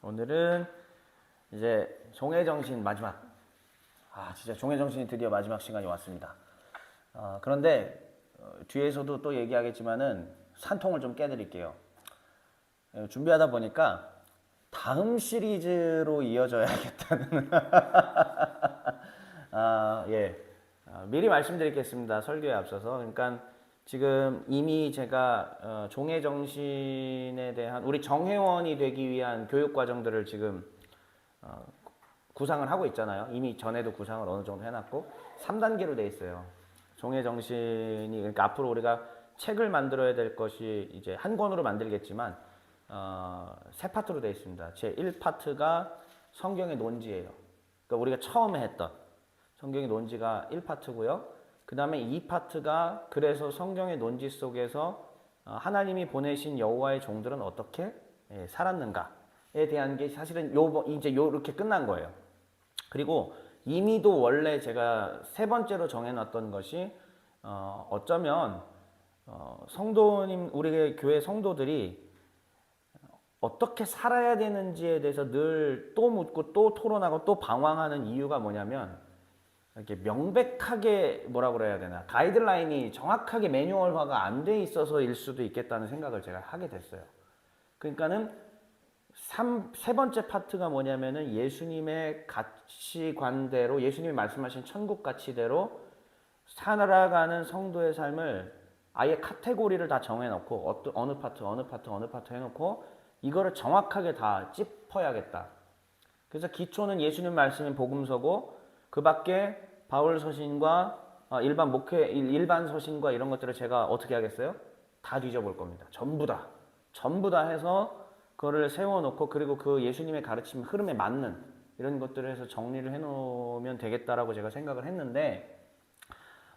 오늘은 이제 종회정신 마지막. 진짜 종회정신이 드디어 마지막 시간이 왔습니다. 그런데 뒤에서도 또 얘기하겠지만은 산통을 좀 깨드릴게요. 준비하다 보니까 다음 시리즈로 이어져야겠다는 예. 미리 말씀드리겠습니다. 설교에 앞서서. 그러니까 지금 이미 제가 종회 정신에 대한 우리 정회원이 되기 위한 교육 과정들을 지금 구상을 하고 있잖아요. 이미 전에도 구상을 어느 정도 해놨고 3단계로 돼 있어요. 종회 정신이 그러니까 앞으로 우리가 책을 만들어야 될 것이 이제 한 권으로 만들겠지만 세 파트로 돼 있습니다. 제 1파트가 성경의 논지예요. 그러니까 우리가 처음에 했던 성경의 논지가 1파트고요. 그 다음에 2파트가 그래서 성경의 논지 속에서 하나님이 보내신 여호와의 종들은 어떻게 살았는가에 대한 게 사실은 이제 이렇게 끝난 거예요. 그리고 이미도 원래 제가 세 번째로 정해놨던 것이 어쩌면 성도님 우리 교회 성도들이 어떻게 살아야 되는지에 대해서 늘 또 묻고 또 토론하고 또 방황하는 이유가 뭐냐면 이렇게 명백하게 뭐라고 그래야 되나 가이드라인이 정확하게 매뉴얼화가 안 돼 있어서일 수도 있겠다는 생각을 제가 하게 됐어요. 그러니까는 세 번째 파트가 뭐냐면은 예수님의 가치관대로 예수님이 말씀하신 천국 가치대로 살아가는 성도의 삶을 아예 카테고리를 다 정해놓고 어느 파트 해놓고 이거를 정확하게 다 짚어야겠다. 그래서 기초는 예수님 말씀인 복음서고 그 밖에 바울 서신과 일반 서신과 이런 것들을 제가 어떻게 하겠어요? 다 뒤져볼 겁니다. 전부 다 해서 그거를 세워놓고 그리고 그 예수님의 가르침 흐름에 맞는 이런 것들을 해서 정리를 해놓으면 되겠다라고 제가 생각을 했는데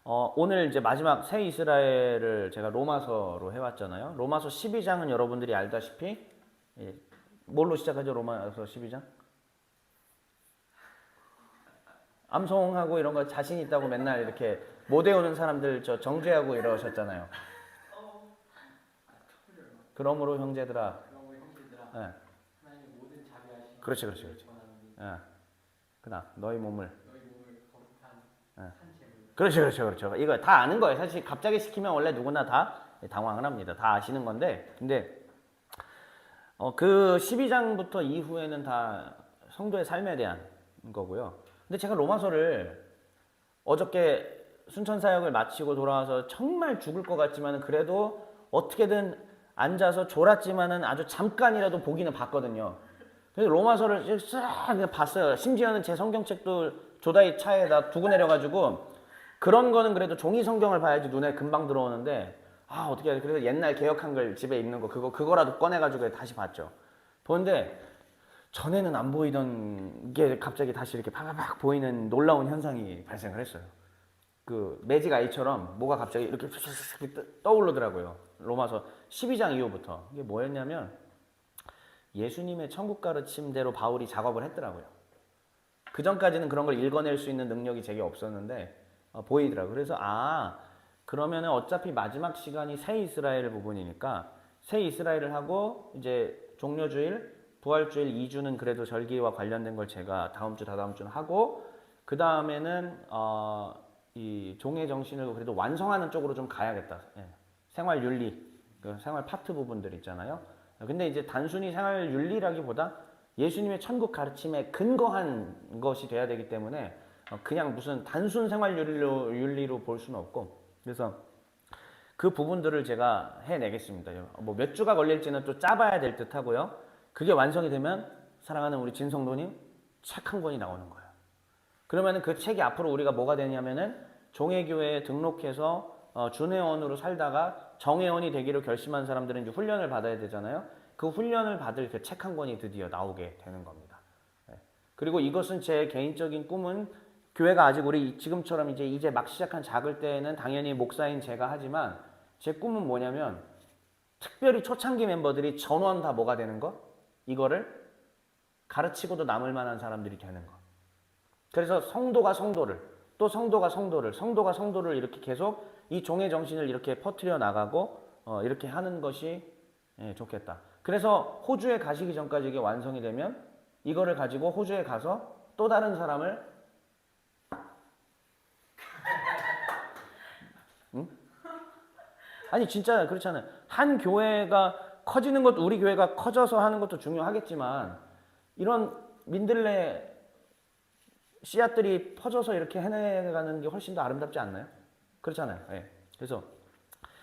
오늘 이제 마지막 새 이스라엘을 제가 로마서로 해왔잖아요. 로마서 12장은 여러분들이 알다시피 뭘로 시작하죠? 로마서 12장? 암송하고 이런 거 자신 있다고 맨날 이렇게 못 외우는 사람들 저 정죄하고 이러셨잖아요. 그러므로 형제들아. 네. 그렇지. 그다음 너희 몸을. 네. 그렇죠. 이거 다 아는 거예요. 사실 갑자기 시키면 원래 누구나 다 당황을 합니다. 다 아시는 건데, 근데 그 12장부터 이후에는 다 성도의 삶에 대한 거고요. 근데 제가 로마서를 어저께 순천사역을 마치고 돌아와서 정말 죽을 것 같지만은 그래도 어떻게든 앉아서 졸았지만은 아주 잠깐이라도 보기는 봤거든요. 그래서 로마서를 싹 봤어요. 심지어는 제 성경책도 조다이 차에다 두고 내려가지고 그런 거는 그래도 종이 성경을 봐야지 눈에 금방 들어오는데 어떻게 해야 돼. 그래서 옛날 개역 한글 집에 있는 거 그거라도 꺼내가지고 다시 봤죠. 보는데 전에는 안 보이던 게 갑자기 다시 이렇게 팍팍 보이는 놀라운 현상이 발생을 했어요. 그 매직 아이처럼 뭐가 갑자기 이렇게 떠오르더라고요. 로마서 12장 이후부터. 이게 뭐였냐면 예수님의 천국 가르침대로 바울이 작업을 했더라고요. 그 전까지는 그런 걸 읽어낼 수 있는 능력이 제게 없었는데 보이더라고요. 그래서 그러면은 어차피 마지막 시간이 새 이스라엘 부분이니까 새 이스라엘을 하고 이제 종려주일 부활주일 2주는 그래도 절기와 관련된 걸 제가 다음 주, 다다음 주는 하고 그 다음에는 이 종의 정신을 그래도 완성하는 쪽으로 좀 가야겠다. 생활 윤리, 그 생활 파트 부분들 있잖아요. 근데 이제 단순히 생활 윤리라기보다 예수님의 천국 가르침에 근거한 것이 돼야 되기 때문에 그냥 무슨 단순 생활 윤리로 볼 수는 없고 그래서 그 부분들을 제가 해내겠습니다. 뭐 몇 주가 걸릴지는 또 짜봐야 될 듯 하고요. 그게 완성이 되면 사랑하는 우리 진성도님 책 한 권이 나오는 거예요. 그러면 그 책이 앞으로 우리가 뭐가 되냐면은 종회교회에 등록해서 준회원으로 살다가 정회원이 되기로 결심한 사람들은 이제 훈련을 받아야 되잖아요. 그 훈련을 받을 그 책 한 권이 드디어 나오게 되는 겁니다. 그리고 이것은 제 개인적인 꿈은 교회가 아직 우리 지금처럼 이제 막 시작한 작을 때에는 당연히 목사인 제가 하지만 제 꿈은 뭐냐면 특별히 초창기 member들이 전원 다 뭐가 되는 거? 이거를 가르치고도 남을 만한 사람들이 되는 거. 그래서 성도가 성도를 또 성도가 성도를 이렇게 계속 이 종의 정신을 이렇게 퍼뜨려 나가고 이렇게 하는 것이 좋겠다. 그래서 호주에 가시기 전까지 이게 완성이 되면 이거를 가지고 호주에 가서 또 다른 사람을 응? 아니 진짜 그렇잖아요. 한 교회가 커지는 것도 우리 교회가 커져서 하는 것도 중요하겠지만 이런 민들레 씨앗들이 퍼져서 이렇게 해내가는 게 훨씬 더 아름답지 않나요? 그렇잖아요. 예. 그래서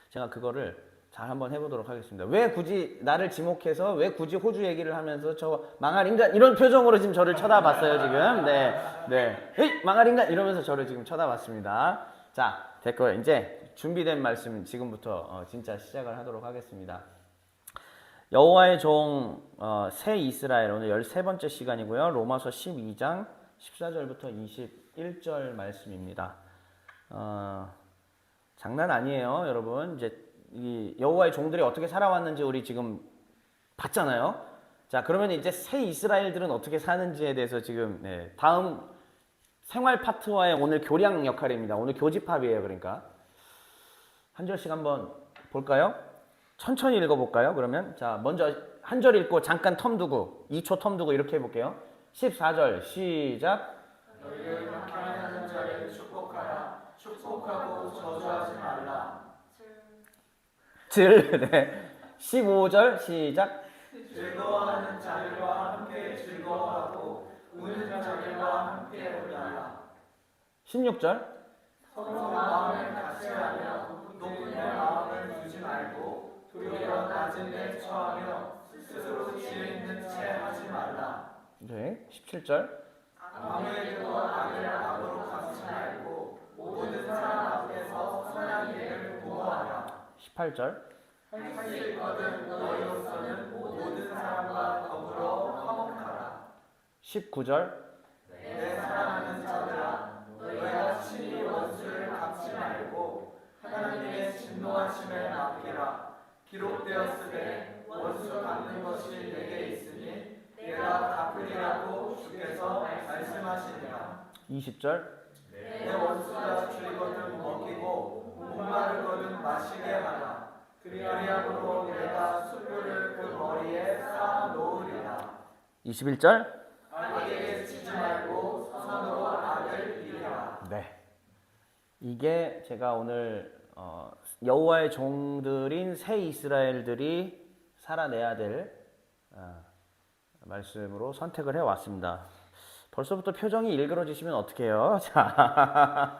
제가 그거를 잘 한번 해보도록 하겠습니다. 왜 굳이 나를 지목해서 왜 굳이 호주 얘기를 하면서 저 망할 인간 이런 표정으로 지금 저를 쳐다봤어요 지금. 네. 에이, 망할 인간 이러면서 저를 지금 쳐다봤습니다. 자, 됐고요. 이제 준비된 말씀 지금부터 진짜 시작을 하도록 하겠습니다. 여호와의 종 새 이스라엘 오늘 13번째 시간이고요. 로마서 12장 14절부터 21절 말씀입니다. 장난 아니에요, 여러분. 이제 이 여호와의 종들이 어떻게 살아왔는지 우리 지금 봤잖아요. 자, 그러면 이제 새 이스라엘들은 어떻게 사는지에 대해서 지금 다음 생활 파트와의 오늘 교량 역할입니다. 오늘 교집합이에요. 그러니까 한 절씩 한번 볼까요? 천천히 읽어볼까요? 그러면 자, 먼저 한 절 읽고 잠깐 텀 두고 2초 텀 두고 이렇게 해볼게요. 14절 시작. 너희를 박해하는 자를 축복하라. 축복하고 저주하지 말라. 네. 15절 시작. 즐거워하는 자들과 함께 즐거워하고 우는 자들과 함께 울라. 16절. 서로 마음을 같이 하며 높은 데 마음을 두지 말고 도리어 낮은 데 처하며 스스로 지혜 있는 채 하지 말라. 네. 17절. 아무에게도 악을 악으로 갚지 말고 모든 사람 앞에서 선한 일을 보호하라. 18절. 할 수 있거든 너희로서는 모든 사람과 더불어 화목하라. 19절. 내 사랑하는 자들아, 너희가 친히 원수를 갚지 말고 하나님의 진노하심에 맡기라. 기록되었으되 원수 갚는 것이 내게 있으니 내가 갚으리라고 주께서 말씀하시니라. 20절. 내 원수가 줄이거든 먹이고 목마르거든 마시게 하라. 그리함으로 내가 숯불을 그 머리에 쌓아 놓으리라. 21절. 악에게 지지 말고 선으로 악을 이기라. 네. 이게 제가 오늘 여호와의 종들인 새 이스라엘들이 살아내야 될 말씀으로 선택을 해왔습니다. 벌써부터 표정이 일그러지시면 어떡해요? 자,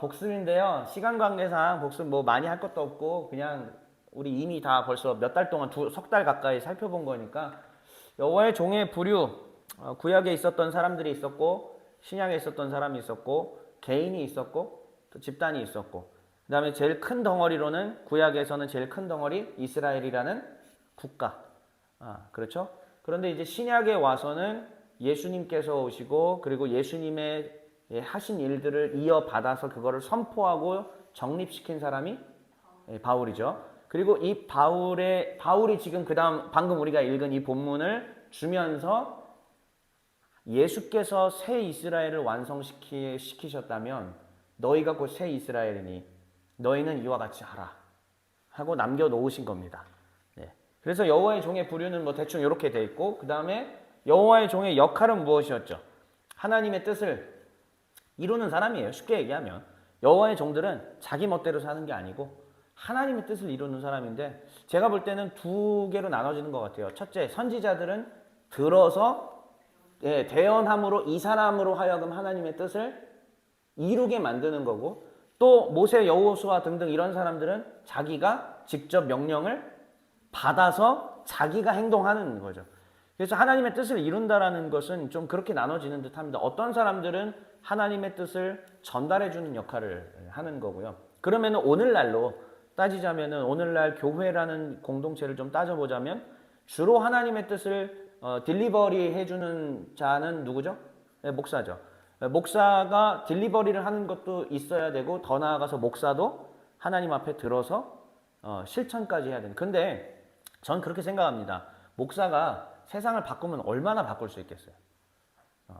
복습인데요. 시간 관계상 복습 뭐 많이 할 것도 없고 그냥 우리 이미 다 벌써 몇 달 동안 석 달 가까이 살펴본 거니까 여호와의 종의 부류, 구약에 있었던 사람들이 있었고 신약에 있었던 사람이 있었고 개인이 있었고 또 집단이 있었고 그 다음에 제일 큰 덩어리로는 구약에서는 제일 큰 덩어리 이스라엘이라는 국가. 그렇죠? 그런데 이제 신약에 와서는 예수님께서 오시고 그리고 예수님의 하신 일들을 이어받아서 그거를 선포하고 정립시킨 사람이 바울이죠. 그리고 이 바울이 지금 방금 우리가 읽은 이 본문을 주면서 예수께서 새 이스라엘을 완성시키셨다면 너희가 곧 새 이스라엘이니 너희는 이와 같이 하라 하고 남겨놓으신 겁니다. 그래서 여호와의 종의 부류는 뭐 대충 이렇게 돼 있고 그 다음에 여호와의 종의 역할은 무엇이었죠? 하나님의 뜻을 이루는 사람이에요. 쉽게 얘기하면 여호와의 종들은 자기 멋대로 사는 게 아니고 하나님의 뜻을 이루는 사람인데 제가 볼 때는 두 개로 나눠지는 것 같아요. 첫째, 선지자들은 들어서 대언함으로 이 사람으로 하여금 하나님의 뜻을 이루게 만드는 거고 또 모세, 여호수아 등등 이런 사람들은 자기가 직접 명령을 받아서 자기가 행동하는 거죠. 그래서 하나님의 뜻을 이룬다라는 것은 좀 그렇게 나눠지는 듯합니다. 어떤 사람들은 하나님의 뜻을 전달해주는 역할을 하는 거고요. 그러면 오늘날로 따지자면은 오늘날 교회라는 공동체를 좀 따져보자면 주로 하나님의 뜻을 딜리버리 해주는 자는 누구죠? 목사죠. 목사가 딜리버리를 하는 것도 있어야 되고 더 나아가서 목사도 하나님 앞에 들어서 실천까지 해야 되는. 근데 전 그렇게 생각합니다. 목사가 세상을 바꾸면 얼마나 바꿀 수 있겠어요?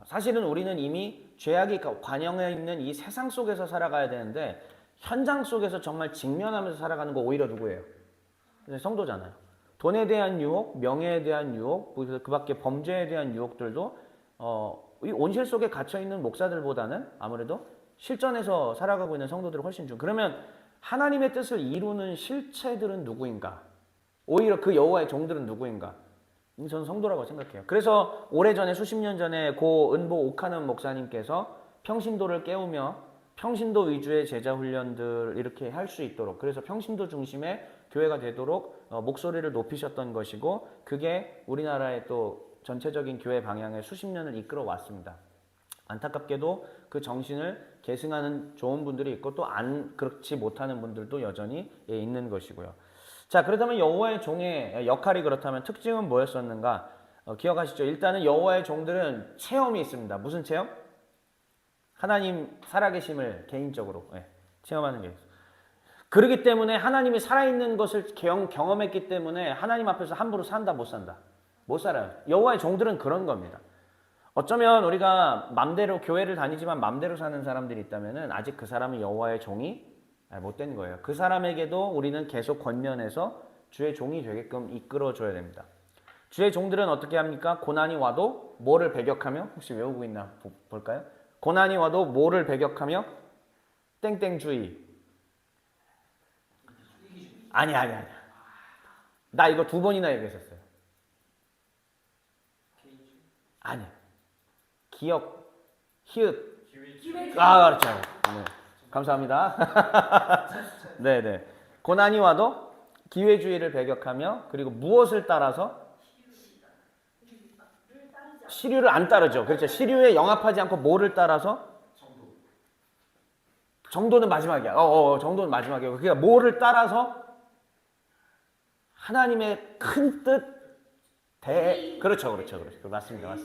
사실은 우리는 이미 죄악이 관영해 있는 이 세상 속에서 살아가야 되는데 현장 속에서 정말 직면하면서 살아가는 거 오히려 누구예요? 성도잖아요. 돈에 대한 유혹, 명예에 대한 유혹, 그 밖에 범죄에 대한 유혹들도 이 온실 속에 갇혀 있는 목사들보다는 아무래도 실전에서 살아가고 있는 성도들이 훨씬 중. 그러면 하나님의 뜻을 이루는 실체들은 누구인가? 오히려 그 여호와의 종들은 누구인가? 저는 성도라고 생각해요. 그래서 오래전에 수십 년 전에 고 은보 오카는 목사님께서 평신도를 깨우며 평신도 위주의 제자 훈련들 이렇게 할 수 있도록, 그래서 평신도 중심의 교회가 되도록 목소리를 높이셨던 것이고, 그게 우리나라의 또 전체적인 교회 방향에 수십 년을 이끌어 왔습니다. 안타깝게도 그 정신을 계승하는 좋은 분들이 있고 또 그렇지 못하는 분들도 여전히 있는 것이고요. 자, 그렇다면 여호와의 종의 역할이 그렇다면 특징은 뭐였었는가? 기억하시죠? 일단은 여호와의 종들은 체험이 있습니다. 무슨 체험? 하나님 살아계심을 개인적으로 체험하는 게 있어요. 그렇기 때문에 하나님이 살아있는 것을 경험했기 때문에 하나님 앞에서 함부로 산다, 못 산다? 못 살아요. 여호와의 종들은 그런 겁니다. 어쩌면 우리가 맘대로 교회를 다니지만 맘대로 사는 사람들이 있다면 아직 그 사람은 여호와의 종이 못된 거예요. 그 사람에게도 우리는 계속 권면해서 주의 종이 되게끔 이끌어줘야 됩니다. 주의 종들은 어떻게 합니까? 고난이 와도 뭐를 배격하며? 혹시 외우고 있나 볼까요? 고난이 와도 뭐를 배격하며? 땡땡주의. 아니야. 나 이거 2번이나 얘기했었어요. 아니야. 기억, 히읗. 그렇죠. 네. 감사합니다. 네네. 고난이 와도 기회주의를 배격하며, 그리고 무엇을 따라서? 시류를 안 따르죠. 그렇죠. 시류에 영합하지 않고 뭐를 따라서? 정도는 마지막이야. 정도는 마지막이야. 그러니까 뭐를 따라서? 하나님의 큰 뜻, 그렇죠. 맞습니다.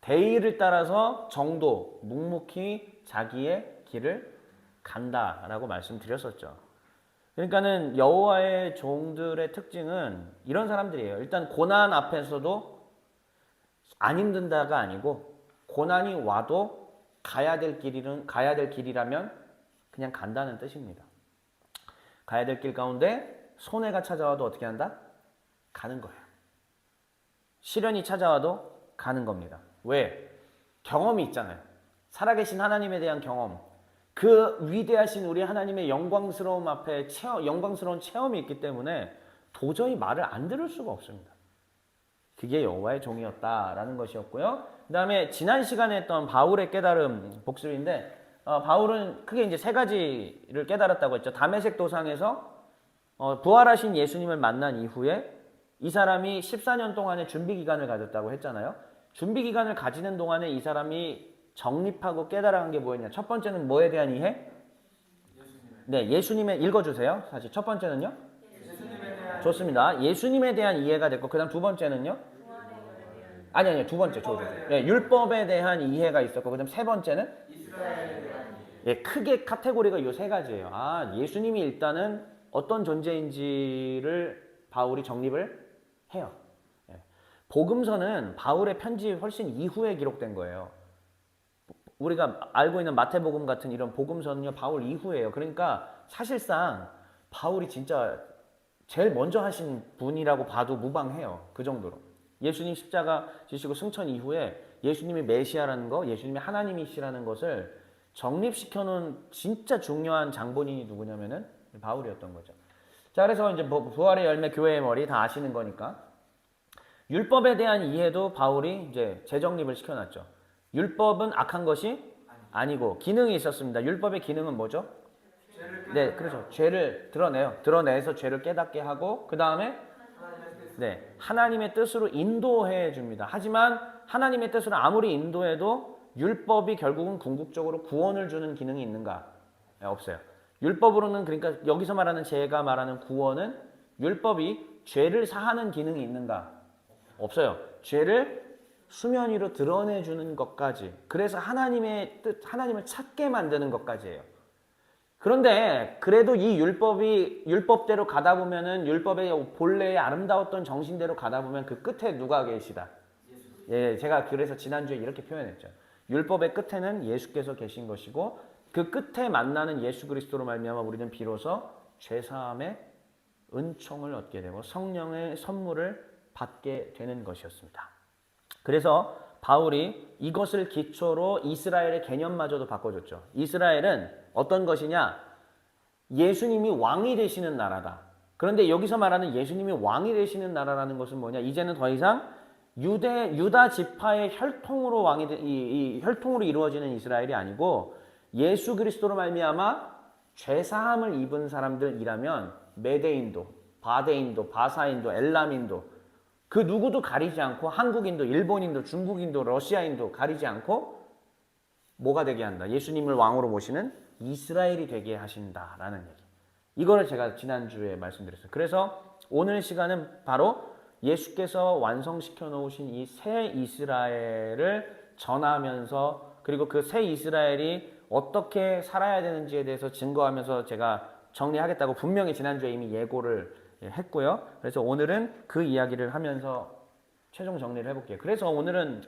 대의를 따라서 정도, 묵묵히 자기의 길을 간다라고 말씀드렸었죠. 그러니까는 여호와의 종들의 특징은 이런 사람들이에요. 일단 고난 앞에서도 안 힘든다가 아니고, 고난이 와도 가야 될 길이라면 그냥 간다는 뜻입니다. 가야 될 길 가운데 손해가 찾아와도 어떻게 한다? 가는 거예요. 시련이 찾아와도 가는 겁니다. 왜? 경험이 있잖아요. 살아계신 하나님에 대한 경험. 그 위대하신 우리 하나님의 영광스러움 앞에 영광스러운 체험이 있기 때문에 도저히 말을 안 들을 수가 없습니다. 그게 여호와의 종이었다라는 것이었고요. 그 다음에 지난 시간에 했던 바울의 깨달음 복습인데, 바울은 크게 이제 3가지를 깨달았다고 했죠. 다메섹 도상에서 부활하신 예수님을 만난 이후에 이 사람이 14년 동안의 준비 기간을 가졌다고 했잖아요. 준비 기간을 가지는 동안에 이 사람이 정립하고 깨달아간 게 뭐였냐? 첫 번째는 뭐에 대한 이해? 네, 예수님의 읽어주세요. 사실 첫 번째는요? 좋습니다. 예수님에 대한 이해가 됐고, 그 다음 2번째는요? 아니, 2번째. 네, 율법에 대한 이해가 있었고, 그 다음 3번째는? 크게 카테고리가 이 3가지예요. 예수님이 일단은 어떤 존재인지를 바울이 정립을 해요. 복음서는 바울의 편지 훨씬 이후에 기록된 거예요. 우리가 알고 있는 마태복음 같은 이런 복음서는요, 바울 이후예요. 그러니까 사실상 바울이 진짜 제일 먼저 하신 분이라고 봐도 무방해요. 그 정도로. 예수님 십자가 지시고 승천 이후에 예수님이 메시아라는 거, 예수님이 하나님이시라는 것을 정립시켜놓은 진짜 중요한 장본인이 누구냐면은 바울이었던 거죠. 자, 그래서 이제 부활의 열매, 교회의 머리 다 아시는 거니까. 율법에 대한 이해도 바울이 이제 재정립을 시켜놨죠. 율법은 악한 것이 아니고 기능이 있었습니다. 율법의 기능은 뭐죠? 네, 그렇죠. 죄를 드러내서 죄를 깨닫게 하고, 그 다음에 하나님의 뜻으로 인도해 줍니다. 하지만 하나님의 뜻으로 아무리 인도해도 율법이 결국은 궁극적으로 구원을 주는 기능이 있는가? 없어요. 율법으로는, 그러니까 여기서 말하는 제가 말하는 구원은 율법이 죄를 사하는 기능이 있는가? 없어요. 죄를 수면 위로 드러내주는 것까지. 그래서 하나님의 뜻, 하나님을 찾게 만드는 것까지예요. 그런데 그래도 이 율법대로 가다 보면은, 율법의 본래의 아름다웠던 정신대로 가다 보면 그 끝에 누가 계시다? 예, 제가 그래서 지난주에 이렇게 표현했죠. 율법의 끝에는 예수께서 계신 것이고, 그 끝에 만나는 예수 그리스도로 말미암아 우리는 비로소 죄사함의 은총을 얻게 되고 성령의 선물을 받게 되는 것이었습니다. 그래서 바울이 이것을 기초로 이스라엘의 개념마저도 바꿔줬죠. 이스라엘은 어떤 것이냐? 예수님이 왕이 되시는 나라다. 그런데 여기서 말하는 예수님이 왕이 되시는 나라라는 것은 뭐냐? 이제는 더 이상 유다 지파의 혈통으로 혈통으로 이루어지는 이스라엘이 아니고 예수 그리스도로 말미암아 죄 사함을 입은 사람들이라면 메대인도, 바데인도, 바사인도, 엘람인도 그 누구도 가리지 않고 한국인도, 일본인도, 중국인도, 러시아인도 가리지 않고 뭐가 되게 한다? 예수님을 왕으로 모시는 이스라엘이 되게 하신다라는 얘기. 이거를 제가 지난주에 말씀드렸어요. 그래서 오늘 시간은 바로 예수께서 완성시켜 놓으신 이 새 이스라엘을 전하면서 그리고 그 새 이스라엘이 어떻게 살아야 되는지에 대해서 증거하면서 제가 정리하겠다고 분명히 지난주에 이미 예고를 했고요. 그래서 오늘은 그 이야기를 하면서 최종 정리를 해볼게요. 그래서 오늘은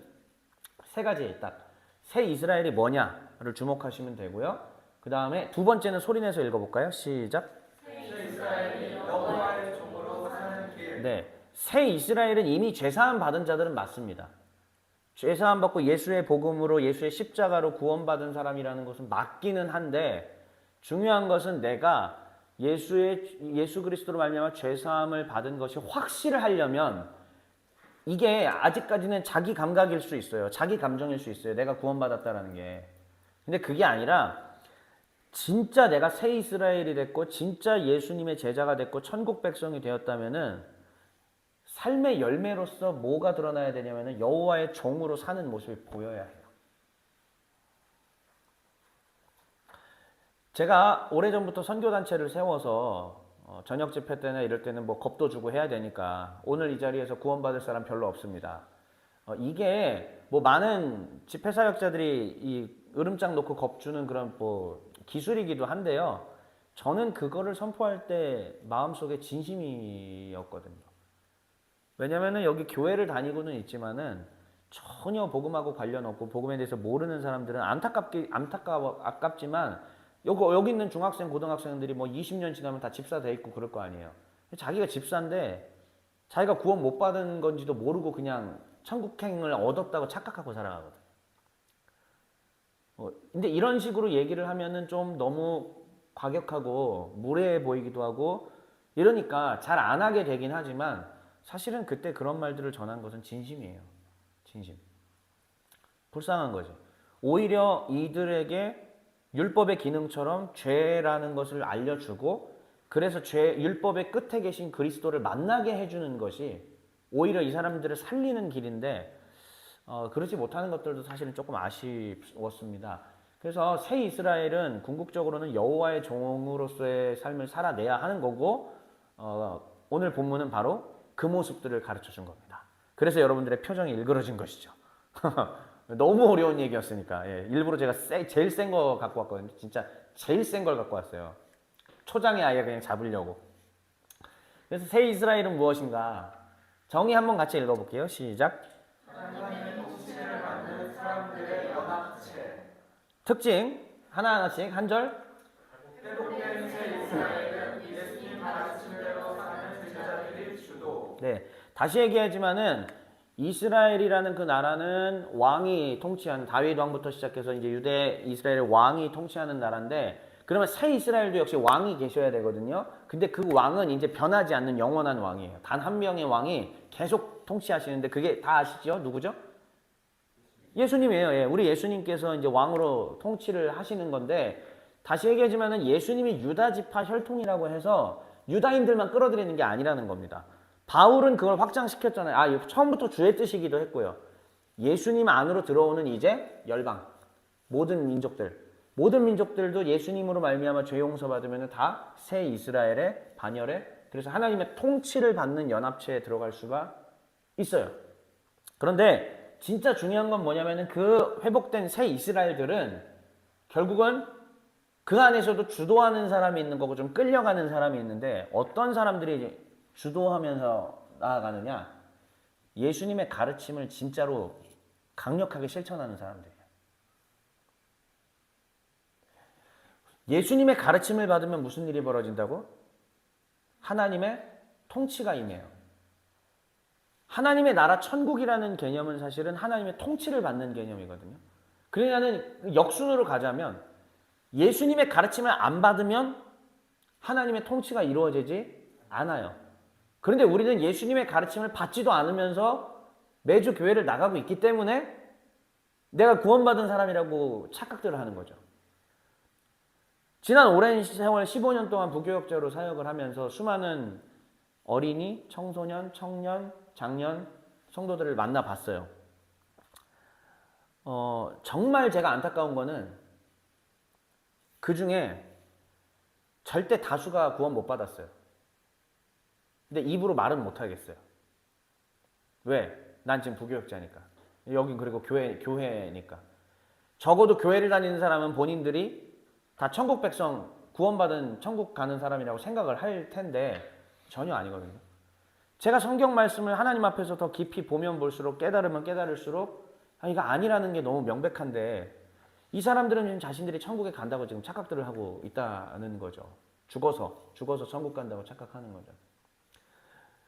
세 가지 딱 새 이스라엘이 뭐냐를 주목하시면 되고요. 그 다음에 두 번째는 소리내서 읽어볼까요? 시작. 새 이스라엘이 여호와의 종으로 사는 길. 네, 새 이스라엘은 이미 죄사함 받은 자들은 맞습니다. 죄사함 받고 예수의 복음으로 예수의 십자가로 구원받은 사람이라는 것은 맞기는 한데 중요한 것은 내가 예수 그리스도로 말미암아 죄사함을 받은 것이 확실을 하려면 이게 아직까지는 자기 감각일 수 있어요. 자기 감정일 수 있어요. 내가 구원받았다라는 게. 근데 그게 아니라 진짜 내가 새 이스라엘이 됐고 진짜 예수님의 제자가 됐고 천국 백성이 되었다면은 삶의 열매로서 뭐가 드러나야 되냐면은 여호와의 종으로 사는 모습이 보여야 해요. 제가 오래전부터 선교단체를 세워서 저녁 집회 때나 이럴 때는 뭐 겁도 주고 해야 되니까 오늘 이 자리에서 구원받을 사람 별로 없습니다. 이게 뭐 많은 집회 사역자들이 이 으름장 놓고 겁 주는 그런 뭐 기술이기도 한데요. 저는 그거를 선포할 때 마음속에 진심이었거든요. 왜냐면은 여기 교회를 다니고는 있지만은 전혀 복음하고 관련 없고 복음에 대해서 모르는 사람들은 아깝지만 여기 있는 중학생, 고등학생들이 뭐 20년 지나면 다 집사 돼 있고 그럴 거 아니에요. 자기가 집사인데 자기가 구원 못 받은 건지도 모르고 그냥 천국행을 얻었다고 착각하고 살아가거든. 근데 이런 식으로 얘기를 하면은 좀 너무 과격하고 무례해 보이기도 하고 이러니까 잘 안 하게 되긴 하지만 사실은 그때 그런 말들을 전한 것은 진심이에요. 진심. 불쌍한 거지. 오히려 이들에게 율법의 기능처럼 죄라는 것을 알려주고 그래서 율법의 끝에 계신 그리스도를 만나게 해주는 것이 오히려 이 사람들을 살리는 길인데 그렇지 못하는 것들도 사실은 조금 아쉬웠습니다. 그래서 새 이스라엘은 궁극적으로는 여호와의 종으로서의 삶을 살아내야 하는 거고 오늘 본문은 바로 그 모습들을 가르쳐 준 겁니다. 그래서 여러분들의 표정이 일그러진 것이죠. 너무 어려운 얘기였으니까 일부러 제가 제일 센 거 갖고 왔거든요. 진짜 제일 센 걸 갖고 왔어요. 초장에 아예 그냥 잡으려고. 그래서 새 이스라엘은 무엇인가? 정의 한번 같이 읽어볼게요. 시작. 하나님의 통치를 받는 사람들의 연합체. 특징 하나하나씩 한 절. 회복된 새 이스라엘은 예수님 가르침대로 사는 제자들이 주도. 네, 다시 얘기하지만은 이스라엘이라는 그 나라는 왕이 통치하는 다윗 왕부터 시작해서 이제 이스라엘의 왕이 통치하는 나라인데 그러면 새 이스라엘도 역시 왕이 계셔야 되거든요. 근데 그 왕은 이제 변하지 않는 영원한 왕이에요. 단 한 명의 왕이 계속 통치하시는데 그게 다 아시죠? 누구죠? 예수님이에요. 우리 예수님께서 이제 왕으로 통치를 하시는 건데 다시 얘기하지만은 예수님이 유다 지파 혈통이라고 해서 유다인들만 끌어들이는 게 아니라는 겁니다. 바울은 그걸 확장시켰잖아요. 처음부터 주의 뜻이기도 했고요. 예수님 안으로 들어오는 이제 열방, 모든 민족들도 예수님으로 말미암아 죄 용서 받으면 다 새 이스라엘의 반열에 그래서 하나님의 통치를 받는 연합체에 들어갈 수가 있어요. 그런데 진짜 중요한 건 뭐냐면은 그 회복된 새 이스라엘들은 결국은 그 안에서도 주도하는 사람이 있는 거고 좀 끌려가는 사람이 있는데 어떤 사람들이 주도하면서 나아가느냐? 예수님의 가르침을 진짜로 강력하게 실천하는 사람들이에요. 예수님의 가르침을 받으면 무슨 일이 벌어진다고? 하나님의 통치가 임해요. 하나님의 나라 천국이라는 개념은 사실은 하나님의 통치를 받는 개념이거든요. 그러니까는 역순으로 가자면 예수님의 가르침을 안 받으면 하나님의 통치가 이루어지지 않아요. 그런데 우리는 예수님의 가르침을 받지도 않으면서 매주 교회를 나가고 있기 때문에 내가 구원받은 사람이라고 착각들을 하는 거죠. 지난 오랜 세월 15년 동안 부교역자로 사역을 하면서 수많은 어린이, 청소년, 청년, 장년, 성도들을 만나봤어요. 정말 제가 안타까운 거는 그 중에 절대 다수가 구원 못 받았어요. 근데 입으로 말은 못 하겠어요. 왜? 난 지금 부교역자니까. 여긴 그리고 교회니까. 적어도 교회를 다니는 사람은 본인들이 다 천국 백성, 구원받은 천국 가는 사람이라고 생각을 할 텐데 전혀 아니거든요. 제가 성경 말씀을 하나님 앞에서 더 깊이 보면 볼수록 깨달으면 깨달을수록 이거 아니라는 게 너무 명백한데 이 사람들은 지금 자신들이 천국에 간다고 지금 착각들을 하고 있다는 거죠. 죽어서 천국 간다고 착각하는 거죠.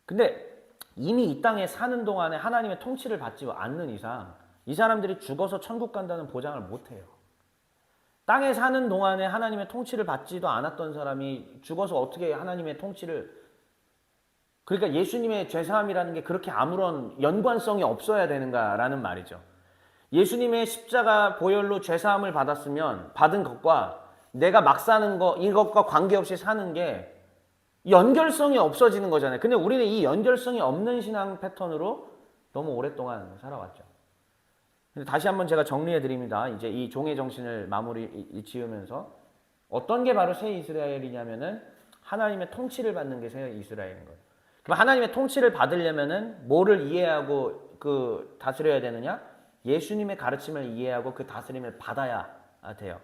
근데 이미 이 땅에 사는 동안에 하나님의 통치를 받지 않는 이상 이 사람들이 죽어서 천국 간다는 보장을 못 해요. 땅에 사는 동안에 하나님의 통치를 받지도 않았던 사람이 죽어서 어떻게 하나님의 통치를, 그러니까 예수님의 죄사함이라는 게 그렇게 아무런 연관성이 없어야 되는가라는 말이죠. 예수님의 십자가 보혈로 죄사함을 받은 것과 내가 막 사는 거, 이것과 관계없이 사는 게 연결성이 없어지는 거잖아요. 근데 우리는 이 연결성이 없는 신앙 패턴으로 너무 오랫동안 살아왔죠. 근데 다시 한번 제가 정리해 드립니다. 이제 이 종의 정신을 마무리 지으면서 어떤 게 바로 새 이스라엘이냐면은 하나님의 통치를 받는 게 새 이스라엘인 거예요. 그럼 하나님의 통치를 받으려면은 뭐를 이해하고 다스려야 되느냐? 예수님의 가르침을 이해하고 그 다스림을 받아야 돼요.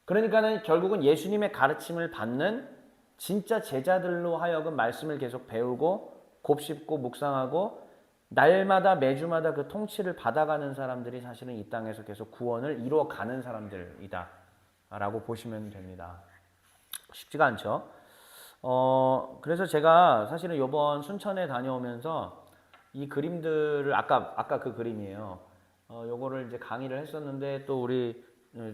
그러니까는 결국은 예수님의 가르침을 받는 진짜 제자들로 하여금 말씀을 계속 배우고 곱씹고 묵상하고 날마다 매주마다 그 통치를 받아가는 사람들이 사실은 이 땅에서 계속 구원을 이루어가는 사람들이다 라고 보시면 됩니다. 쉽지가 않죠. 그래서 제가 사실은 이번 순천에 다녀오면서 이 그림들을 아까 그 그림이에요. 요거를 이제 강의를 했었는데 또 우리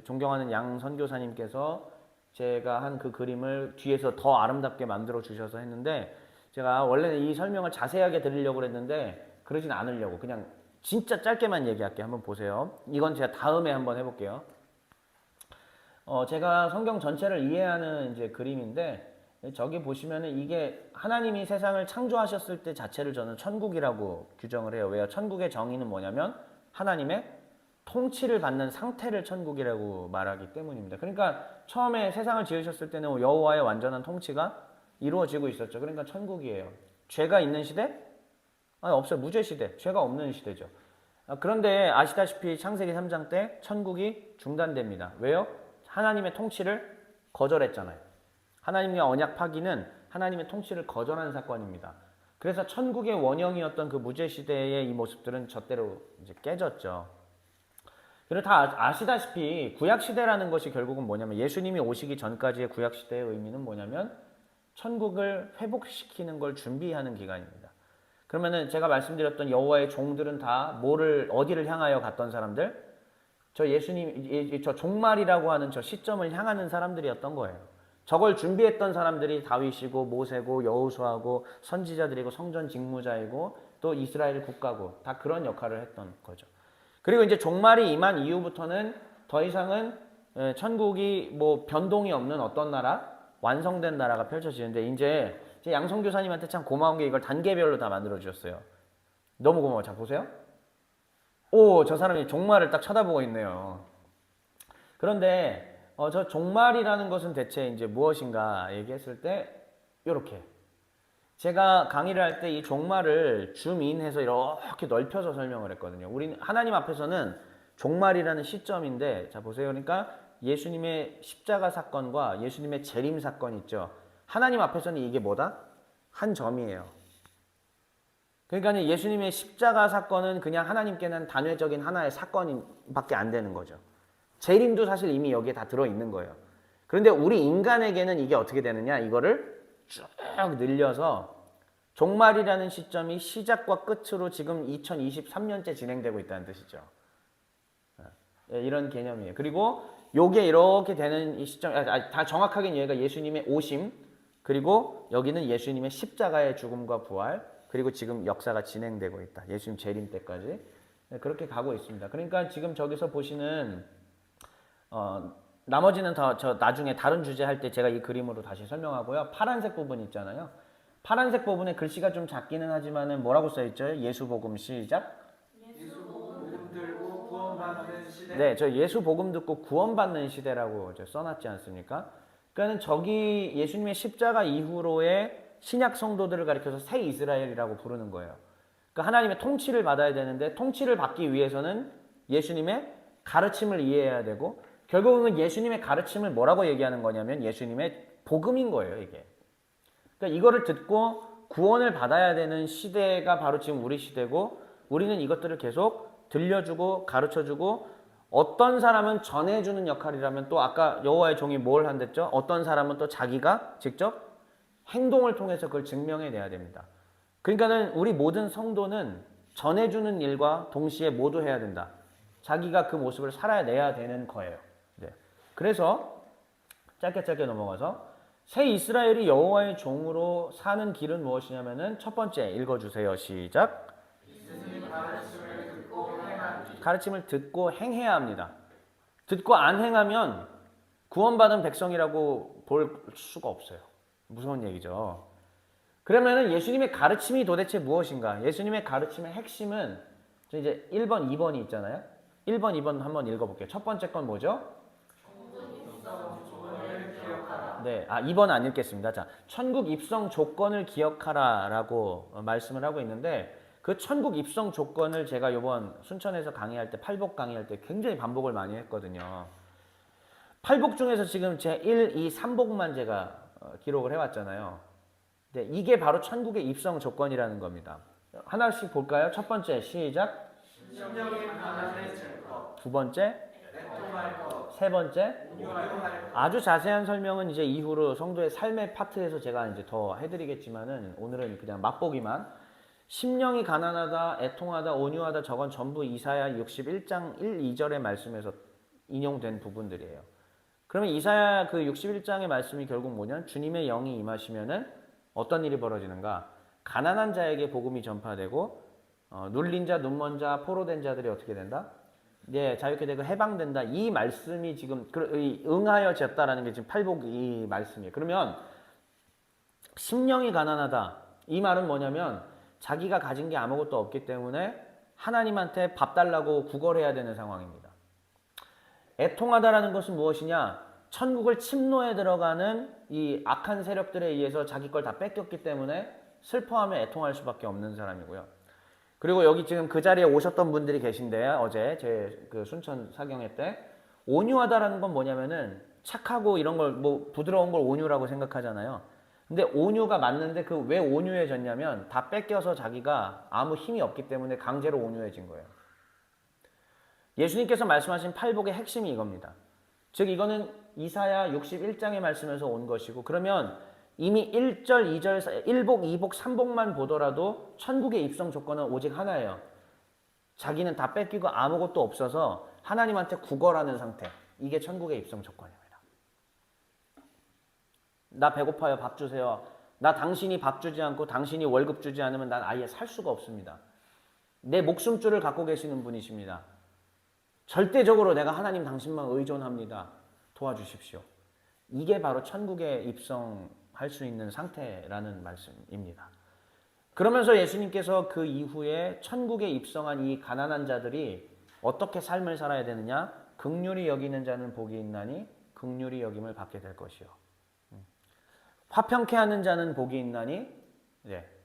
존경하는 양 선교사님께서 제가 한 그 그림을 뒤에서 더 아름답게 만들어 주셔서 했는데 제가 원래는 이 설명을 자세하게 드리려고 했는데 그러진 않으려고 그냥 진짜 짧게만 얘기할게요. 한번 보세요. 이건 제가 다음에 한번 해볼게요. 제가 성경 전체를 이해하는 이제 그림인데 저기 보시면은 이게 하나님이 세상을 창조하셨을 때 자체를 저는 천국이라고 규정을 해요. 왜요? 천국의 정의는 뭐냐면 하나님의 통치를 받는 상태를 천국이라고 말하기 때문입니다. 그러니까 처음에 세상을 지으셨을 때는 여호와의 완전한 통치가 이루어지고 있었죠. 그러니까 천국이에요. 죄가 있는 시대? 아니, 없어요. 무죄 시대. 죄가 없는 시대죠. 그런데 아시다시피 창세기 3장 때 천국이 중단됩니다. 왜요? 하나님의 통치를 거절했잖아요. 하나님과 언약 파기는 하나님의 통치를 거절한 사건입니다. 그래서 천국의 원형이었던 그 무죄 시대의 이 모습들은 젖대로 이제 깨졌죠. 그리고 다 아시다시피 구약시대라는 것이 결국은 뭐냐면 예수님이 오시기 전까지의 구약시대의 의미는 뭐냐면 천국을 회복시키는 걸 준비하는 기간입니다. 그러면은 제가 말씀드렸던 여호와의 종들은 다 어디를 향하여 갔던 사람들? 저 종말이라고 하는 저 시점을 향하는 사람들이었던 거예요. 저걸 준비했던 사람들이 다윗이고 모세고 여호수아고 선지자들이고 성전 직무자이고 또 이스라엘 국가고 다 그런 역할을 했던 거죠. 그리고 이제 종말이 임한 이후부터는 더 이상은 천국이 뭐 변동이 없는 어떤 나라, 완성된 나라가 펼쳐지는데 이제 양성 교사님한테 참 고마운 게 이걸 단계별로 다 만들어 주셨어요. 너무 고마워요. 자 보세요. 오, 저 사람이 종말을 딱 쳐다보고 있네요. 그런데 저 종말이라는 것은 대체 이제 무엇인가 얘기했을 때 이렇게 제가 강의를 할 때 이 종말을 줌인해서 이렇게 넓혀서 설명을 했거든요. 우리는 하나님 앞에서는 종말이라는 시점인데 자 보세요. 그러니까 예수님의 십자가 사건과 예수님의 재림 사건 있죠. 하나님 앞에서는 이게 뭐다? 한 점이에요. 그러니까 예수님의 십자가 사건은 그냥 하나님께는 단회적인 하나의 사건밖에 안 되는 거죠. 재림도 사실 이미 여기에 다 들어있는 거예요. 그런데 우리 인간에게는 이게 어떻게 되느냐? 이거를 쭉 늘려서 종말이라는 시점이 시작과 끝으로 지금 2023년째 진행되고 있다는 뜻이죠. 이런 개념이에요. 그리고 요게 이렇게 되는 이 시점, 다 정확하게 얘가 예수님의 오심, 그리고 여기는 예수님의 십자가의 죽음과 부활, 그리고 지금 역사가 진행되고 있다. 예수님 재림 때까지. 그렇게 가고 있습니다. 그러니까 지금 저기서 보시는 나머지는 저 나중에 다른 주제 할 때 제가 이 그림으로 다시 설명하고요. 파란색 부분 있잖아요. 파란색 부분에 글씨가 좀 작기는 하지만은 뭐라고 써 있죠? 예수복음 시작. 예수복음 들고 구원받는 시대. 네, 저 예수복음 듣고 구원받는 시대라고 써놨지 않습니까? 그러니까는 저기 예수님의 십자가 이후로의 신약 성도들을 가리켜서 새 이스라엘이라고 부르는 거예요. 그러니까 하나님의 통치를 받아야 되는데 통치를 받기 위해서는 예수님의 가르침을 이해해야 되고 결국은 예수님의 가르침을 뭐라고 얘기하는 거냐면 예수님의 복음인 거예요, 이게. 그러니까 이거를 듣고 구원을 받아야 되는 시대가 바로 지금 우리 시대고 우리는 이것들을 계속 들려주고 가르쳐주고 어떤 사람은 전해주는 역할이라면 또 아까 여호와의 종이 뭘 한댔죠? 어떤 사람은 또 자기가 직접 행동을 통해서 그걸 증명해내야 됩니다. 그러니까는 우리 모든 성도는 전해주는 일과 동시에 모두 해야 된다. 자기가 그 모습을 살아내야 되는 거예요. 네. 그래서 짧게 넘어가서 새 이스라엘이 여호와의 종으로 사는 길은 무엇이냐면은 첫 번째 읽어주세요. 시작. 가르침을 듣고 행해야 합니다. 듣고 안 행하면 구원받은 백성이라고 볼 수가 없어요. 무서운 얘기죠. 그러면은 예수님의 가르침이 도대체 무엇인가? 예수님의 가르침의 핵심은 이제 1번, 2번이 있잖아요. 1번, 2번 한번 읽어볼게요. 첫 번째 건 뭐죠? 네, 2번 안 읽겠습니다. 자, 천국 입성 조건을 기억하라라고 말씀을 하고 있는데 그 천국 입성 조건을 제가 이번 순천에서 강의할 때 팔복 강의할 때 굉장히 반복을 많이 했거든요. 팔복 중에서 지금 제 1, 2, 3복만 제가 기록을 해왔잖아요. 네, 이게 바로 천국의 입성 조건이라는 겁니다. 하나씩 볼까요? 첫 번째 시작. 심령이 가난해질 것. 두 번째, 애통할 것. 세 번째. 온유할 것. 아주 자세한 설명은 이제 이후로 성도의 삶의 파트에서 제가 이제 더 해드리겠지만은 오늘은 그냥 맛보기만. 심령이 가난하다, 애통하다, 온유하다 저건 전부 이사야 61장 1, 2절의 말씀에서 인용된 부분들이에요. 그러면 이사야 그 61장의 말씀이 결국 뭐냐? 주님의 영이 임하시면은 어떤 일이 벌어지는가? 가난한 자에게 복음이 전파되고 눌린 자, 눈먼 자, 포로된 자들이 어떻게 된다? 예, 자유케 되고 해방된다. 이 말씀이 지금 응하여졌다라는 게 지금 팔복 이 말씀이에요. 그러면 심령이 가난하다. 이 말은 뭐냐면 자기가 가진 게 아무것도 없기 때문에 하나님한테 밥 달라고 구걸해야 되는 상황입니다. 애통하다라는 것은 무엇이냐? 천국을 침노에 들어가는 이 악한 세력들에 의해서 자기 걸 다 뺏겼기 때문에 슬퍼하며 애통할 수밖에 없는 사람이고요. 그리고 여기 지금 그 자리에 오셨던 분들이 계신데 어제 제 그 순천 사경회 때 온유하다라는 건 뭐냐면은 착하고 이런 걸 뭐 부드러운 걸 온유라고 생각하잖아요. 근데 온유가 맞는데 그 왜 온유해졌냐면 다 뺏겨서 자기가 아무 힘이 없기 때문에 강제로 온유해진 거예요. 예수님께서 말씀하신 팔복의 핵심이 이겁니다. 즉 이거는 이사야 61장의 말씀에서 온 것이고 그러면 이미 1절, 2절, 1복, 2복, 3복만 보더라도 천국의 입성 조건은 오직 하나예요. 자기는 다 뺏기고 아무것도 없어서 하나님한테 구걸하는 상태. 이게 천국의 입성 조건입니다. 나 배고파요. 밥 주세요. 나 당신이 밥 주지 않고 당신이 월급 주지 않으면 난 아예 살 수가 없습니다. 내 목숨줄을 갖고 계시는 분이십니다. 절대적으로 내가 하나님 당신만 의존합니다. 도와주십시오. 이게 바로 천국에 입성할 수 있는 상태라는 말씀입니다. 그러면서 예수님께서 그 이후에 천국에 입성한 이 가난한 자들이 어떻게 삶을 살아야 되느냐? 긍휼히 여기는 자는 복이 있나니 긍휼히 여김을 받게 될 것이요. 화평케 하는 자는 복이 있나니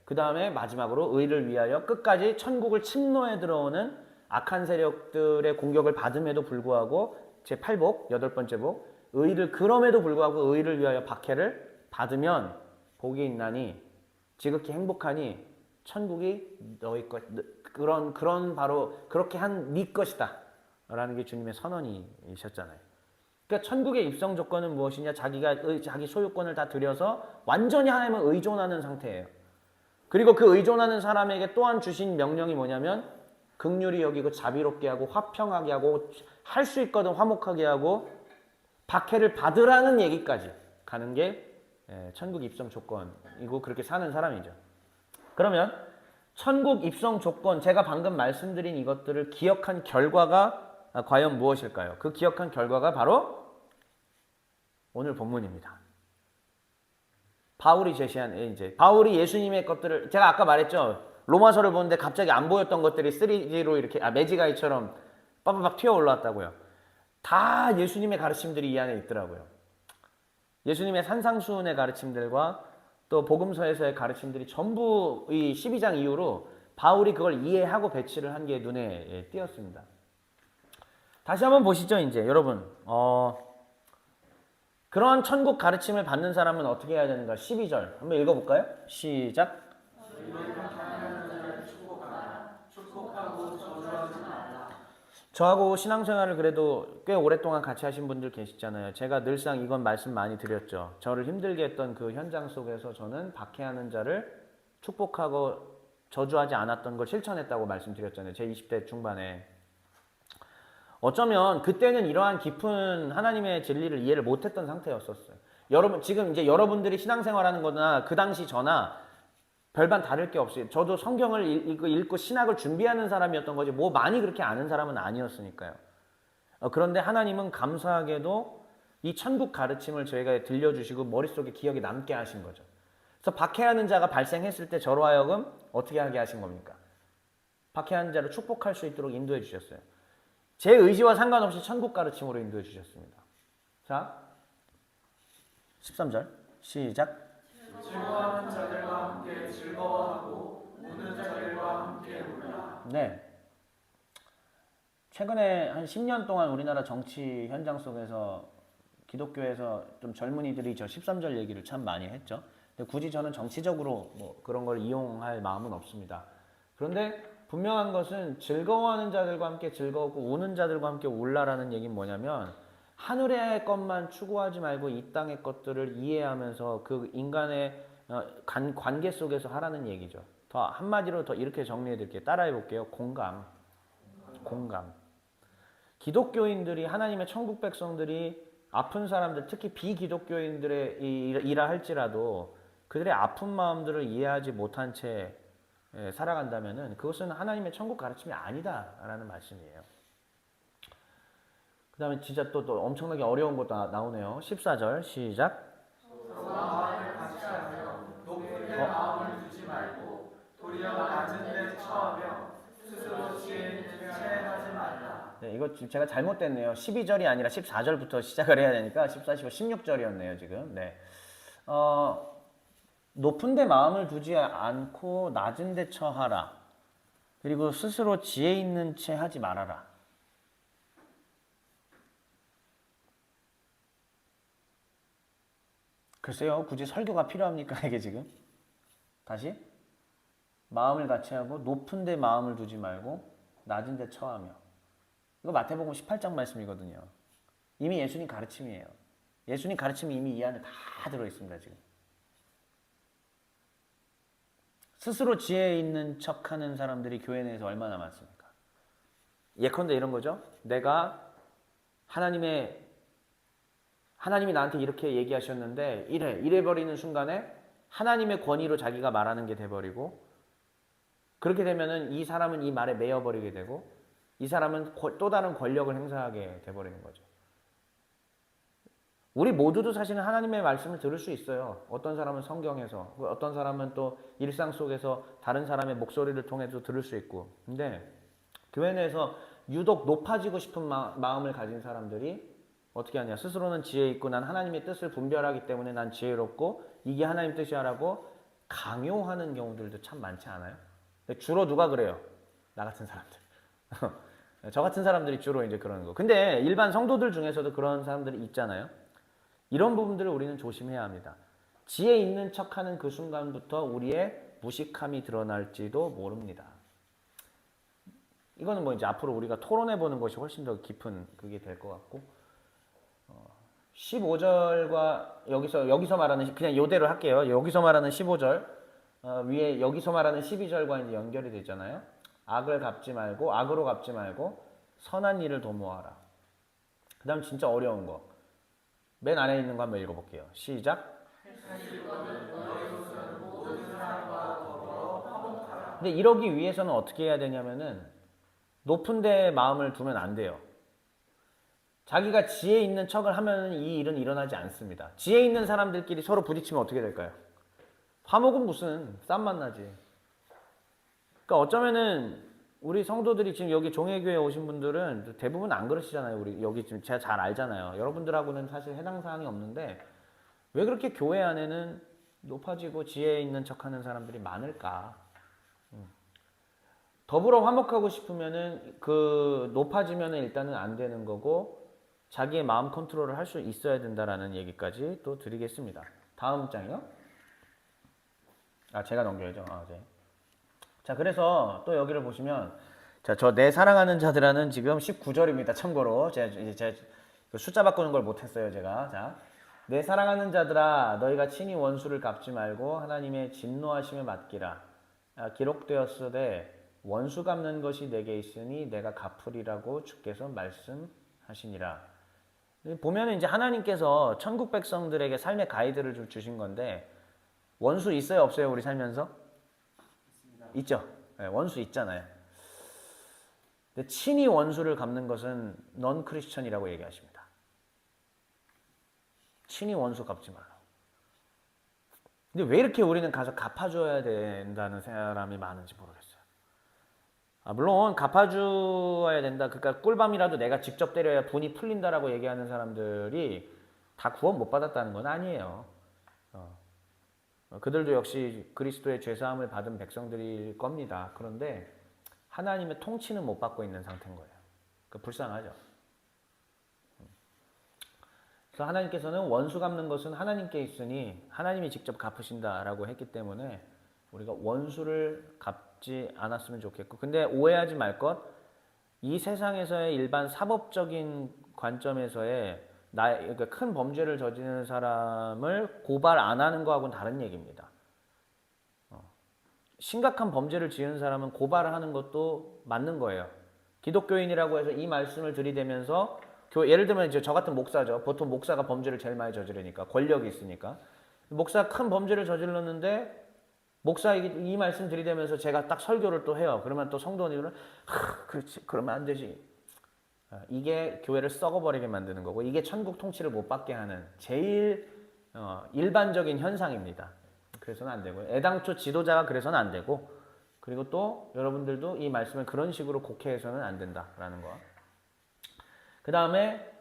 그 다음에 마지막으로 의를 위하여 끝까지 천국을 침노에 들어오는 악한 세력들의 공격을 받음에도 불구하고 제8복, 8번째 복 의를 그럼에도 불구하고 의를 위하여 박해를 받으면 복이 있나니 지극히 행복하니 천국이 너희 것 그런 바로 그렇게 한 네 것이다 라는 게 주님의 선언이셨잖아요. 그러니까 천국의 입성 조건은 무엇이냐? 자기 소유권을 다 들여서 완전히 하나님을 의존하는 상태예요. 그리고 그 의존하는 사람에게 또한 주신 명령이 뭐냐면 긍휼히 여기고 자비롭게 하고 화평하게 하고 할 수 있거든 화목하게 하고 박해를 받으라는 얘기까지 가는 게 천국 입성 조건이고 그렇게 사는 사람이죠. 그러면 천국 입성 조건, 제가 방금 말씀드린 이것들을 기억한 결과가 과연 무엇일까요? 그 기억한 결과가 바로 오늘 본문입니다. 바울이 제시한 바울이 예수님의 것들을 제가 아까 말했죠. 로마서를 보는데 갑자기 안 보였던 것들이 3D로 이렇게 매지가이처럼 빠바박 튀어 올라왔다고요. 다 예수님의 가르침들이 이 안에 있더라고요. 예수님의 산상수훈의 가르침들과 또 복음서에서의 가르침들이 전부 이 12장 이후로 바울이 그걸 이해하고 배치를 한 게 눈에 띄었습니다. 다시 한번 보시죠. 이제 여러분 그러한 천국 가르침을 받는 사람은 어떻게 해야 되는가? 12절 한번 읽어볼까요? 시작. 저하고 신앙생활을 그래도 꽤 오랫동안 같이 하신 분들 계시잖아요. 제가 늘상 이건 말씀 많이 드렸죠. 저를 힘들게 했던 그 현장 속에서 저는 박해하는 자를 축복하고 저주하지 않았던 걸 실천했다고 말씀드렸잖아요. 제 20대 중반에. 어쩌면 그때는 이러한 깊은 하나님의 진리를 이해를 못했던 상태였었어요. 여러분 지금 이제 여러분들이 신앙생활하는 거나 그 당시 저나 별반 다를 게 없어요. 저도 성경을 읽고 신학을 준비하는 사람이었던 거지 뭐 많이 그렇게 아는 사람은 아니었으니까요. 그런데 하나님은 감사하게도 이 천국 가르침을 저희가 들려주시고 머릿속에 기억에 남게 하신 거죠. 그래서 박해하는 자가 발생했을 때 저로 하여금 어떻게 하게 하신 겁니까? 박해하는 자를 축복할 수 있도록 인도해 주셨어요. 제 의지와 상관없이 천국 가르침으로 인도해 주셨습니다. 자, 13절 시작. 즐거워하는 자들과 함께 즐거워하고 우는 자들과 함께 울라. 네. 최근에 한 10년 동안 우리나라 정치 현장 속에서 기독교에서 좀 젊은이들이 저 13절 얘기를 참 많이 했죠. 근데 굳이 저는 정치적으로 뭐 그런 걸 이용할 마음은 없습니다. 그런데 분명한 것은 즐거워하는 자들과 함께 즐거우고 우는 자들과 함께 울라라는 얘기는 뭐냐면 하늘의 것만 추구하지 말고 이 땅의 것들을 이해하면서 그 인간의 관계 속에서 하라는 얘기죠. 더 한마디로 더 이렇게 정리해 드릴게요. 따라해 볼게요. 공감. 기독교인들이 하나님의 천국 백성들이 아픈 사람들 특히 비기독교인들의 이라 할지라도 그들의 아픈 마음들을 이해하지 못한 채 살아간다면은 그것은 하나님의 천국 가르침이 아니다라는 말씀이에요. 그 다음에 진짜 또 엄청나게 어려운 것도 나오네요. 14절 시작. 마음을 같이 하며 높은 데 마음을 두지 말고 도리어 낮은 데 처하며 스스로 지혜 있는 채 하지 말라. 네, 이거 지금 제가 잘못됐네요. 12절이 아니라 14절부터 시작을 해야 되니까 14, 15, 16절이었네요 지금. 네. 높은 데 마음을 두지 않고 낮은 데 처하라. 그리고 스스로 지혜 있는 채 하지 말아라. 글쎄요, 굳이 설교가 필요합니까 이게 지금? 다시 마음을 같이 하고 높은 데 마음을 두지 말고 낮은 데 처하며. 이거 마태복음 18장 말씀이거든요. 이미 예수님 가르침이에요. 예수님 가르침이 이미 이 안에 다 들어있습니다 지금. 스스로 지혜 있는 척하는 사람들이 교회 내에서 얼마나 많습니까? 예컨대 이런 거죠. 내가 하나님이 나한테 이렇게 얘기하셨는데 이래버리는 순간에 하나님의 권위로 자기가 말하는 게 돼버리고 그렇게 되면은 이 사람은 이 말에 매여버리게 되고 이 사람은 또 다른 권력을 행사하게 돼버리는 거죠. 우리 모두도 사실은 하나님의 말씀을 들을 수 있어요. 어떤 사람은 성경에서, 어떤 사람은 또 일상 속에서 다른 사람의 목소리를 통해서 들을 수 있고. 근데 교회 내에서 유독 높아지고 싶은 마음을 가진 사람들이 어떻게 하냐. 스스로는 지혜 있고 난 하나님의 뜻을 분별하기 때문에 난 지혜롭고 이게 하나님 뜻이야라고 강요하는 경우들도 참 많지 않아요? 근데 주로 누가 그래요? 나 같은 사람들. 저 같은 사람들이 주로 이제 그러는 거. 근데 일반 성도들 중에서도 그런 사람들이 있잖아요. 이런 부분들을 우리는 조심해야 합니다. 지혜 있는 척하는 그 순간부터 우리의 무식함이 드러날지도 모릅니다. 이거는 뭐 이제 앞으로 우리가 토론해 보는 것이 훨씬 더 깊은 그게 될 것 같고 15절과 여기서 말하는 그냥 요대로 할게요. 여기서 말하는 15절 위에 여기서 말하는 12절과 이제 연결이 되잖아요. 악을 갚지 말고 악으로 갚지 말고 선한 일을 도모하라. 그다음 진짜 어려운 거. 맨 아래에 있는 거 한번 읽어볼게요. 시작. 근데 이러기 위해서는 어떻게 해야 되냐면은 높은 데에 마음을 두면 안 돼요. 자기가 지혜 있는 척을 하면 이 일은 일어나지 않습니다. 지혜 있는 사람들끼리 서로 부딪히면 어떻게 될까요? 화목은 무슨 쌈만 나지. 그러니까 어쩌면은 우리 성도들이 지금 여기 종회교회 오신 분들은 대부분 안 그러시잖아요. 우리 여기 지금 제가 잘 알잖아요. 여러분들하고는 사실 해당 사항이 없는데 왜 그렇게 교회 안에는 높아지고 지혜 있는 척하는 사람들이 많을까? 더불어 화목하고 싶으면은 그 높아지면은 일단은 안 되는 거고 자기의 마음 컨트롤을 할 수 있어야 된다라는 얘기까지 또 드리겠습니다. 다음 장이요. 제가 넘겨야죠. 네. 자, 그래서 또 여기를 보시면 자, 저 내 사랑하는 자들아는 지금 19절입니다. 참고로 제가 숫자 바꾸는 걸 못했어요. 제가 자, 내 사랑하는 자들아 너희가 친히 원수를 갚지 말고 하나님의 진노하심에 맡기라. 기록되었으되 원수 갚는 것이 내게 있으니 내가 갚으리라고 주께서 말씀하시니라. 보면 이제 하나님께서 천국 백성들에게 삶의 가이드를 주신 건데 원수 있어요 없어요 우리 살면서? 있죠. 네, 원수 있잖아요. 근데 친히 원수를 갚는 것은 넌 크리스천이라고 얘기하십니다. 친히 원수 갚지 말라. 근데 왜 이렇게 우리는 가서 갚아줘야 된다는 사람이 많은지 모르겠어요. 물론 갚아줘야 된다. 그러니까 꿀밤이라도 내가 직접 때려야 분이 풀린다라고 얘기하는 사람들이 다 구원 못 받았다는 건 아니에요. 그들도 역시 그리스도의 죄사함을 받은 백성들일 겁니다. 그런데 하나님의 통치는 못 받고 있는 상태인 거예요. 불쌍하죠. 그래서 하나님께서는 원수 갚는 것은 하나님께 있으니 하나님이 직접 갚으신다라고 했기 때문에 우리가 원수를 갚지 않았으면 좋겠고, 근데 오해하지 말 것, 이 세상에서의 일반 사법적인 관점에서의 그러니까 큰 범죄를 저지르는 사람을 고발 안 하는 거하고는 다른 얘기입니다. 심각한 범죄를 지은 사람은 고발을 하는 것도 맞는 거예요. 기독교인이라고 해서 이 말씀을 들이대면서 예를 들면 이제 저 같은 목사죠. 보통 목사가 범죄를 제일 많이 저지르니까 권력이 있으니까 목사가 큰 범죄를 저질렀는데 목사 이 말씀 들이대면서 제가 딱 설교를 또 해요. 그러면 또 성도님들은 그렇지 그러면 안 되지. 이게 교회를 썩어버리게 만드는 거고 이게 천국 통치를 못 받게 하는 제일 일반적인 현상입니다. 그래서는 안 되고요. 애당초 지도자가 그래서는 안 되고 그리고 또 여러분들도 이 말씀을 그런 식으로 곡해해서는 안 된다라는 거. 그 다음에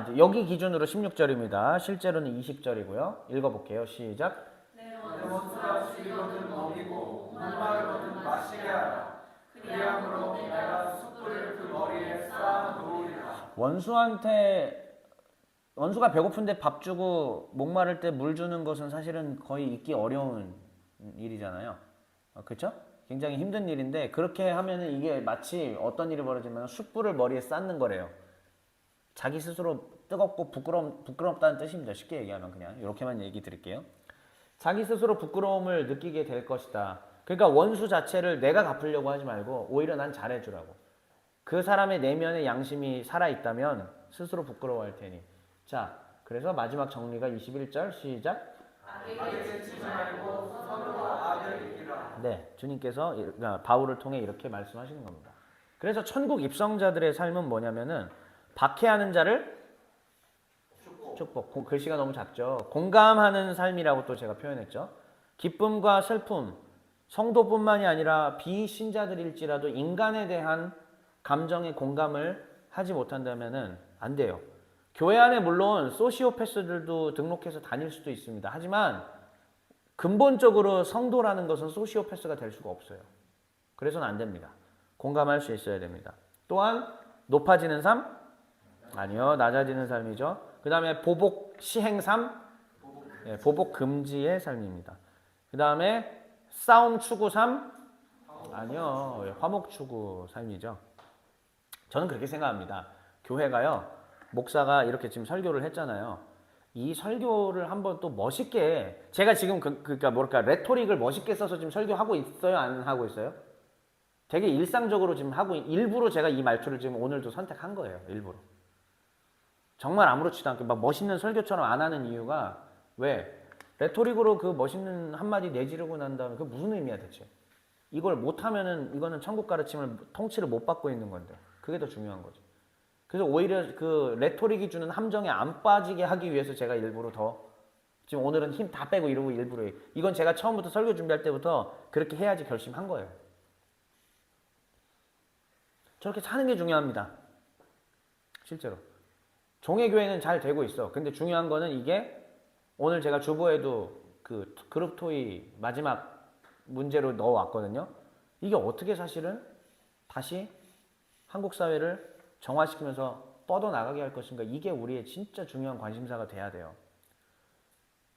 이제 여기 기준으로 16절입니다. 실제로는 20절이고요. 읽어볼게요. 시작. 내 원수가 죽이거든 먹이고 목마르거든 마시게 하라. 그리함으로 내가 숯불을 그 머리에 쌓아 놓으리라. 원수가 배고픈데 밥 주고 목마를 때 물 주는 것은 사실은 거의 있기 어려운 일이잖아요. 그렇죠? 굉장히 힘든 일인데 그렇게 하면은 이게 마치 어떤 일이 벌어지면 숯불을 머리에 쌓는 거래요. 자기 스스로 뜨겁고 부끄럽다는 뜻입니다. 쉽게 얘기하면 그냥 이렇게만 얘기 드릴게요. 자기 스스로 부끄러움을 느끼게 될 것이다. 그러니까 원수 자체를 내가 갚으려고 하지 말고 오히려 난 잘해주라고. 그 사람의 내면의 양심이 살아있다면 스스로 부끄러워할 테니. 자, 그래서 마지막 정리가 21절 시작. 악에게 치지 말고 서로가 악을 이기라. 네, 주님께서 바울을 통해 이렇게 말씀하시는 겁니다. 그래서 천국 입성자들의 삶은 뭐냐면은 박해하는 자를 축복. 글씨가 너무 작죠. 공감하는 삶이라고 또 제가 표현했죠. 기쁨과 슬픔, 성도뿐만이 아니라 비신자들일지라도 인간에 대한 감정의 공감을 하지 못한다면은 안 돼요. 교회 안에 물론 소시오패스들도 등록해서 다닐 수도 있습니다. 하지만 근본적으로 성도라는 것은 소시오패스가 될 수가 없어요. 그래서는 안 됩니다. 공감할 수 있어야 됩니다. 또한 높아지는 삶? 아니요. 낮아지는 삶이죠. 그 다음에 보복 시행 삶? 네, 보복 금지의 삶입니다. 그 다음에 싸움 추구 삶? 아니요. 화목 추구 삶이죠. 저는 그렇게 생각합니다. 교회가요. 목사가 이렇게 지금 설교를 했잖아요. 이 설교를 한번 또 멋있게 제가 지금 그러니까 뭐랄까 레토릭을 멋있게 써서 지금 설교하고 있어요, 안 하고 있어요? 되게 일상적으로 지금 하고 일부러 제가 이 말투를 지금 오늘도 선택한 거예요. 일부러. 정말 아무렇지도 않게 막 멋있는 설교처럼 안 하는 이유가 왜? 레토릭으로 그 멋있는 한마디 내지르고 난 다음에 그게 무슨 의미야 대체? 이걸 못하면은 이거는 천국 가르침을 통치를 못 받고 있는 건데 그게 더 중요한 거지. 그래서 오히려 그 레토릭이 주는 함정에 안 빠지게 하기 위해서 제가 일부러 더 지금 오늘은 힘 다 빼고 이러고 일부러 이건 제가 처음부터 설교 준비할 때부터 그렇게 해야지 결심한 거예요. 저렇게 사는 게 중요합니다. 실제로. 종의 교회는 잘 되고 있어. 근데 중요한 거는 이게 오늘 제가 주보에도 그 그룹 토의 마지막 문제로 넣어왔거든요. 이게 어떻게 사실은 다시 한국 사회를 정화시키면서 뻗어나가게 할 것인가. 이게 우리의 진짜 중요한 관심사가 돼야 돼요.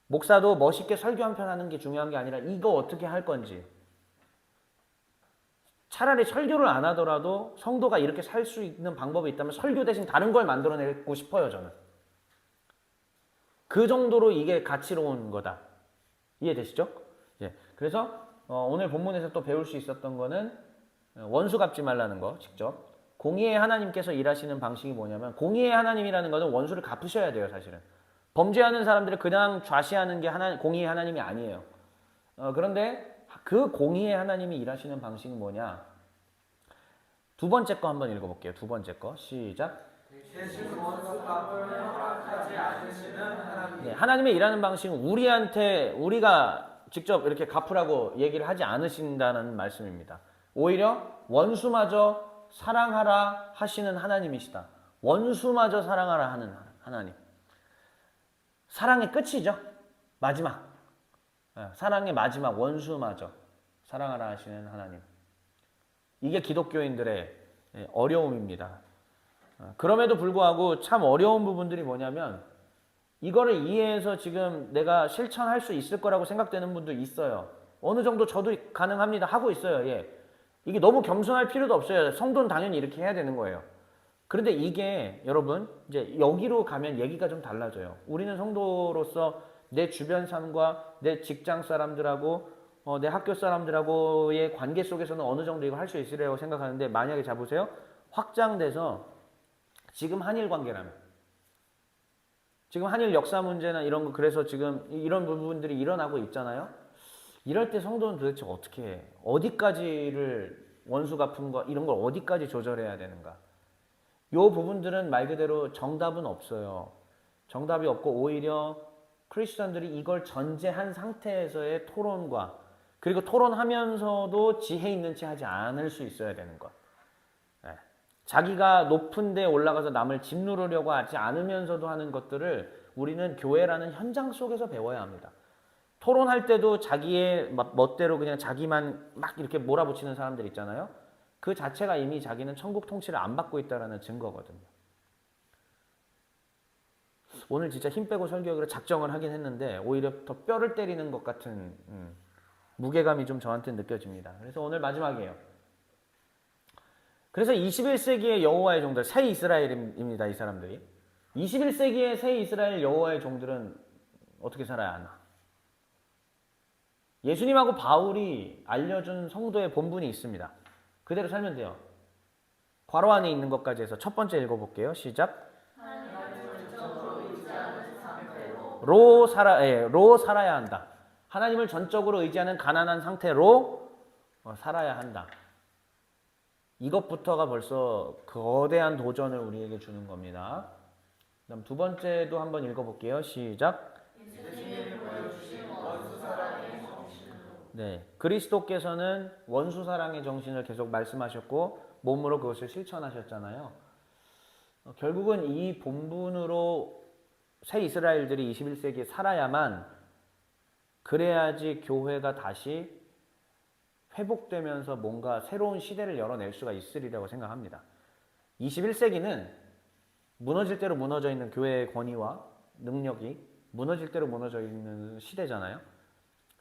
목사도 멋있게 설교 한 편 하는 게 중요한 게 아니라 이거 어떻게 할 건지. 차라리 설교를 안 하더라도 성도가 이렇게 살 수 있는 방법이 있다면 설교 대신 다른 걸 만들어내고 싶어요, 저는. 그 정도로 이게 가치로운 거다. 이해되시죠? 예. 그래서 오늘 본문에서 또 배울 수 있었던 거는 원수 갚지 말라는 거, 직접. 공의의 하나님께서 일하시는 방식이 뭐냐면 공의의 하나님이라는 거는 원수를 갚으셔야 돼요, 사실은. 범죄하는 사람들을 그냥 좌시하는 게 공의의 하나님이 아니에요. 그런데 그 공의의 하나님이 일하시는 방식은 뭐냐? 두 번째 거 한번 읽어볼게요. 두 번째 거 시작. 네, 하나님의 일하는 방식은 우리가 직접 이렇게 갚으라고 얘기를 하지 않으신다는 말씀입니다. 오히려 원수마저 사랑하라 하시는 하나님이시다. 원수마저 사랑하라 하는 하나님. 사랑의 끝이죠. 마지막. 사랑의 마지막 원수마저 사랑하라 하시는 하나님. 이게 기독교인들의 어려움입니다. 그럼에도 불구하고 참 어려운 부분들이 뭐냐면 이거를 이해해서 지금 내가 실천할 수 있을 거라고 생각되는 분도 있어요. 어느 정도 저도 가능합니다. 하고 있어요. 예. 이게 너무 겸손할 필요도 없어요. 성도는 당연히 이렇게 해야 되는 거예요. 그런데 이게 여러분 이제 여기로 가면 얘기가 좀 달라져요. 우리는 성도로서 내 주변 삶과 내 직장 사람들하고 내 학교 사람들하고의 관계 속에서는 어느 정도 이거 할 수 있으리라고 생각하는데 만약에 잡으세요. 확장돼서 지금 한일 관계라면 지금 한일 역사 문제나 이런 거 그래서 지금 이런 부분들이 일어나고 있잖아요. 이럴 때 성도는 도대체 어떻게 해? 어디까지를 원수 갚음과 이런 걸 어디까지 조절해야 되는가? 요 부분들은 말 그대로 정답은 없어요. 정답이 없고 오히려 크리스천들이 이걸 전제한 상태에서의 토론과 그리고 토론하면서도 지혜 있는 채 하지 않을 수 있어야 되는 것. 네. 자기가 높은 데 올라가서 남을 짓누르려고 하지 않으면서도 하는 것들을 우리는 교회라는 현장 속에서 배워야 합니다. 토론할 때도 자기의 멋대로 그냥 자기만 막 이렇게 몰아붙이는 사람들 있잖아요. 그 자체가 이미 자기는 천국 통치를 안 받고 있다는 증거거든요. 오늘 진짜 힘 빼고 설교하기로 작정을 하긴 했는데 오히려 더 뼈를 때리는 것 같은 무게감이 좀 저한테 느껴집니다. 그래서 오늘 마지막이에요. 그래서 21세기의 여호와의 종들, 새 이스라엘입니다. 이 사람들이. 21세기의 새 이스라엘 여호와의 종들은 어떻게 살아야 하나? 예수님하고 바울이 알려준 성도의 본분이 있습니다. 그대로 살면 돼요. 괄호 안에 있는 것까지 해서 첫 번째 읽어볼게요. 시작. 로 살아야 한다. 하나님을 전적으로 의지하는 가난한 상태로 살아야 한다. 이것부터가 벌써 거대한 도전을 우리에게 주는 겁니다. 그다음 두 번째도 한번 읽어볼게요. 시작. 네, 그리스도께서는 원수 사랑의 정신을 계속 말씀하셨고 몸으로 그것을 실천하셨잖아요. 결국은 이 본분으로 새 이스라엘들이 21세기에 살아야만 그래야지 교회가 다시 회복되면서 뭔가 새로운 시대를 열어낼 수가 있으리라고 생각합니다. 21세기는 무너질 대로 무너져 있는 교회의 권위와 능력이 무너질 대로 무너져 있는 시대잖아요.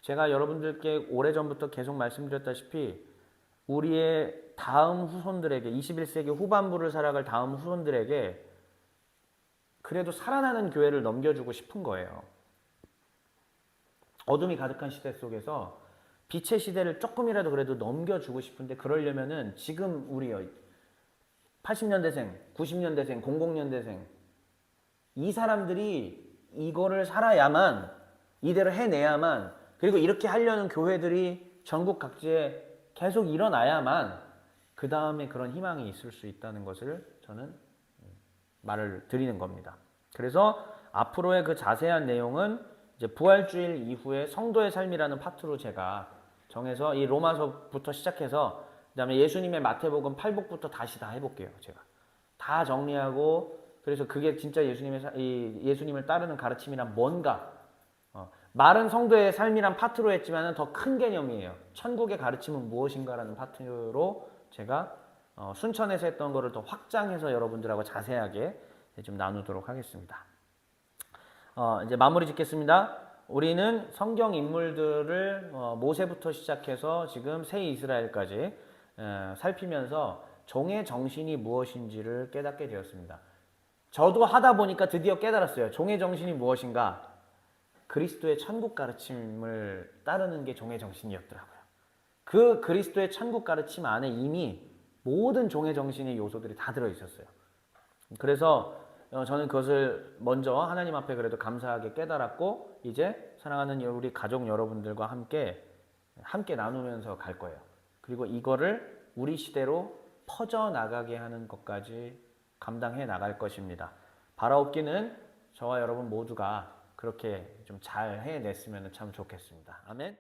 제가 여러분들께 오래전부터 계속 말씀드렸다시피 우리의 다음 후손들에게 21세기 후반부를 살아갈 다음 후손들에게 그래도 살아나는 교회를 넘겨주고 싶은 거예요. 어둠이 가득한 시대 속에서 빛의 시대를 조금이라도 그래도 넘겨주고 싶은데, 그러려면은 지금 우리 80년대생, 90년대생, 00년대생 이 사람들이 이거를 살아야만, 이대로 해내야만, 그리고 이렇게 하려는 교회들이 전국 각지에 계속 일어나야만 그 다음에 그런 희망이 있을 수 있다는 것을 저는 말을 드리는 겁니다. 그래서 앞으로의 그 자세한 내용은 이제 부활주일 이후에 성도의 삶이라는 파트로 제가 정해서 이 로마서부터 시작해서 그다음에 예수님의 마태복음 8복부터 다시 다 해볼게요. 제가 다 정리하고, 그래서 그게 진짜 예수님을 따르는 가르침이란 뭔가, 말은 성도의 삶이란 파트로 했지만 더 큰 개념이에요. 천국의 가르침은 무엇인가라는 파트로 제가 순천에서 했던 거를 더 확장해서 여러분들하고 자세하게 좀 나누도록 하겠습니다. 이제 마무리 짓겠습니다. 우리는 성경 인물들을 모세부터 시작해서 지금 새 이스라엘까지 살피면서 종의 정신이 무엇인지를 깨닫게 되었습니다. 저도 하다 보니까 드디어 깨달았어요. 종의 정신이 무엇인가? 그리스도의 천국 가르침을 따르는 게 종의 정신이었더라고요. 그 그리스도의 천국 가르침 안에 이미 모든 종의 정신의 요소들이 다 들어있었어요. 그래서 저는 그것을 먼저 하나님 앞에 그래도 감사하게 깨달았고, 이제 사랑하는 우리 가족 여러분들과 함께 나누면서 갈 거예요. 그리고 이거를 우리 시대로 퍼져나가게 하는 것까지 감당해 나갈 것입니다. 바라옵기는 저와 여러분 모두가 그렇게 좀 잘 해냈으면 참 좋겠습니다. 아멘.